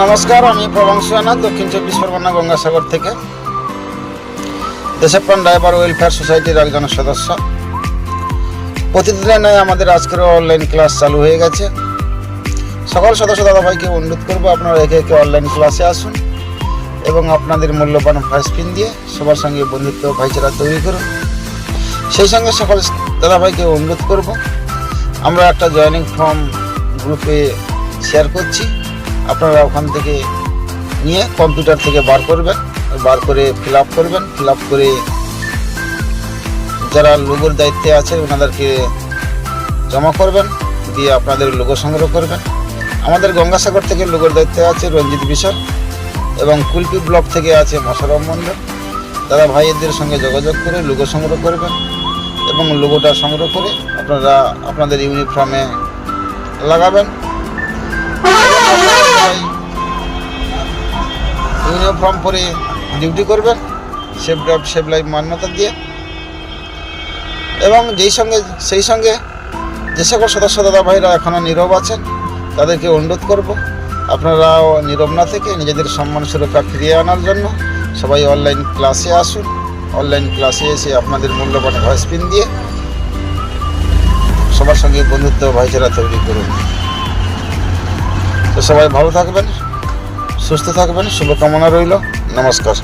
নমস্কার, আমি প্রবংশী আনাথ, দক্ষিণ 24 পরগনা গঙ্গাসাগর থেকে দেশপ্রাণ ড্রাইভার ওয়েলফেয়ার সোসাইটির একজন সদস্য। প্রতিদিনের ন্যায় আমাদের আজকের অনলাইন ক্লাস চালু হয়ে গেছে। সকল সদস্য দাদাভাইকে অনুরোধ করবো, আপনারা একে একে অনলাইন ক্লাসে আসুন এবং আপনাদের মূল্যবান ভয়েস পিন দিয়ে সবার সঙ্গে বন্ধুত্ব ভাইচারা তৈরি করুন। সেই সঙ্গে সকল দাদাভাইকে অনুরোধ করব, আমরা একটা জয়েনিং ফর্ম গ্রুপে শেয়ার করছি, আপনারা ওখান থেকে নিয়ে কম্পিউটার থেকে বার করে ফিল আপ করবেন। ফিল আপ করে যারা লোগোর দায়িত্বে আছে ওনাদেরকে জমা করবেন, দিয়ে আপনাদের লোগো সংগ্রহ করবেন। আমাদের গঙ্গাসাগর থেকে লোগোর দায়িত্বে আছে রঞ্জিত বিশাল এবং কুলপি ব্লক থেকে আছে মশারম মণ্ডল। দাদা ভাইদের সঙ্গে যোগাযোগ করে লোগো সংগ্রহ করবেন এবং লোগোটা সংগ্রহ করে আপনারা আপনাদের ইউনিফর্মে লাগাবেন। ইউনিফর্ম পরে ডিউটি করবেন সেফ ড্রাইভ সেফ লাইফ মান্যতা দিয়ে। এবং সেই সঙ্গে যে সকল সদস্য দাদা ভাইরা এখনও নীরব আছেন তাদেরকে অনুরোধ করব, আপনারাও নীরব না থেকে নিজেদের সম্মান সুরক্ষা ফিরিয়ে আনার জন্য সবাই অনলাইন ক্লাসে আসুন। অনলাইন ক্লাসে এসে আপনাদের মূল্যবান ভয়েস পিন দিয়ে সবার সঙ্গে বন্ধুত্ব ভাইচারা তৈরি করুন। তো সবাই ভালো থাকবেন, সুস্থ থাকবেন, শুভকামনা রইল। নমস্কার।